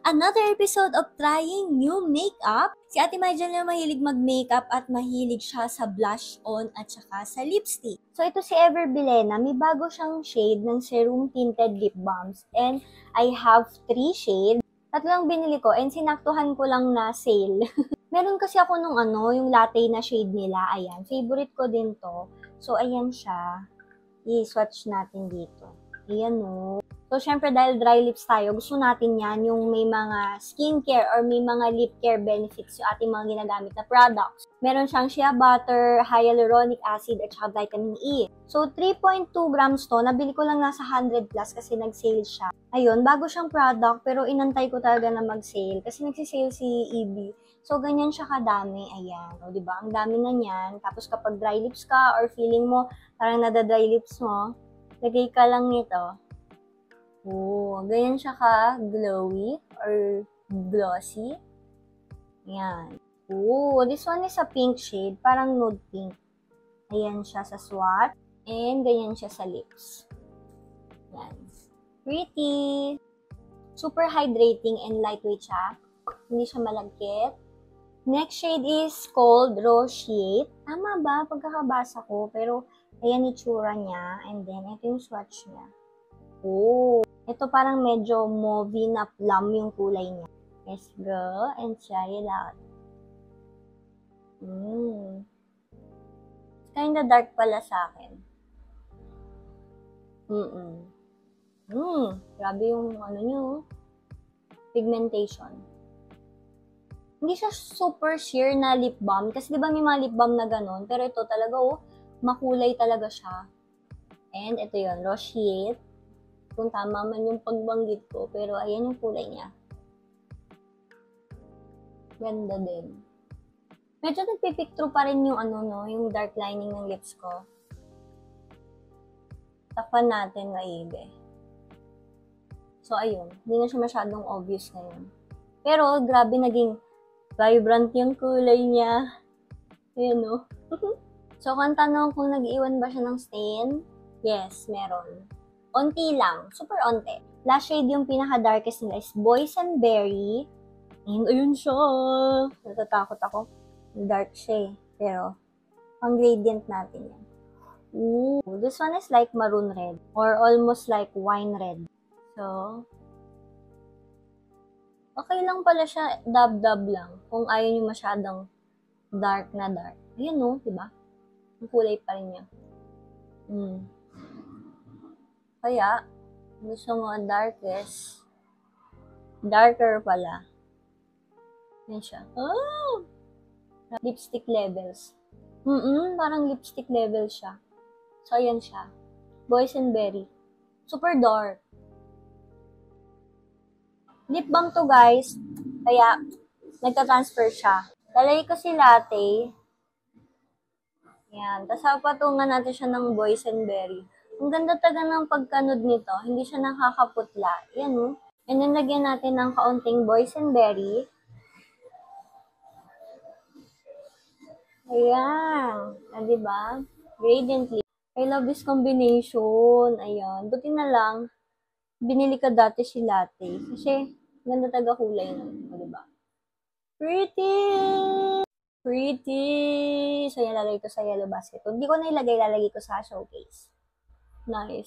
Another episode of trying new makeup. Si Ate Maijal na mahilig mag-makeup at mahilig siya sa blush on at saka sa lipstick. So ito si Ever Bilena, may bago siyang shade ng Serum Tinted Lip Balms. And I have 3 shades. Tatlong binili ko and sinaktuhan ko lang na sale. Meron kasi ako nung yung latte na shade nila. Ayan, favorite ko din to. So ayan siya. I-swatch natin dito. Ayan o. So, syempre, dahil dry lips tayo, gusto natin yan, yung may mga skincare or may mga lip care benefits yung ating mga ginagamit na products. Meron siyang shea butter, hyaluronic acid, at saka vitamin E. So, 3.2 grams to. Nabili ko lang nasa 100 plus kasi nag-sale siya. Ayun, bago siyang product, pero inantay ko talaga na mag-sale kasi nagsisale si EB. So, ganyan siya kadami. Ayan. O, diba? Ang dami na niyan. Tapos, kapag dry lips ka or feeling mo parang nada-dry lips mo, lagay ka lang nito. Oh, ganyan siya ka glowy or glossy. Ayan. Oh, this one is a pink shade, parang nude pink. Ayan siya sa swatch. And ganyan siya sa lips. Ayan. Pretty. Super hydrating and lightweight siya. Hindi siya malagkit. Next shade is called Roseate. Tama ba? Pagkakabasa ko. Pero, ayan itsura niya. And then, ito yung swatch niya. Oh. Ito parang medyo mauve na plum yung kulay niya. Let's go and try it out. It's kinda dark pala sa akin. Grabe yung niyo. Pigmentation. Hindi siya super sheer na lip balm. Kasi di ba may mga lip balm na ganon. Pero ito talaga makulay talaga siya. And ito yun, Roseate. Kung tama man yung pagbanggit ko, pero ayan yung kulay niya. Ganda din. Medyo nagpipicture pa rin yung yung dark lining ng lips ko. Takpan natin maigi. So ayun, hindi na siya masyadong obvious ngayon. Pero grabe naging vibrant yung kulay niya. Ayan o. So kung tanong kung nag-iwan ba siya ng stain, yes, meron. Onti lang. Super onti. Last shade yung pinaka-darkest nila is Boysenberry. And ayun siya. Natatakot ako. Dark siya eh. Pero, pang gradient natin yan. Ooh. This one is like maroon red. Or almost like wine red. So, okay lang pala siya. Dab-dab lang. Kung ayaw nyo masyadong dark na dark. Ayun o, diba? Ang kulay pa rin niya. Kaya, gusto mo ang darkest, darker pala. Yan siya. Oh! Lipstick levels. Parang lipstick level siya. So, ayan siya. Boysenberry. Super dark. Lip balm to, guys. Kaya, nagka-transfer siya. Lalagay ko si latte. Yan. Tapos, patungan natin siya ng Boysenberry. Ang ganda taga ng pagkanod nito. Hindi siya nakakaputla. Yan o. And then, lagyan natin ng kaunting Boysenberry. Ayan. Diba? Gradiently. I love this combination. Ayan. Buti na lang, binili ka dati si latte. Kasi, ganda taga kulay nun. Diba? Pretty! Pretty! So, yan, lalagay ko sa yellow basket. Kung di ko na ilagay, lalagay ko sa showcase. Nice.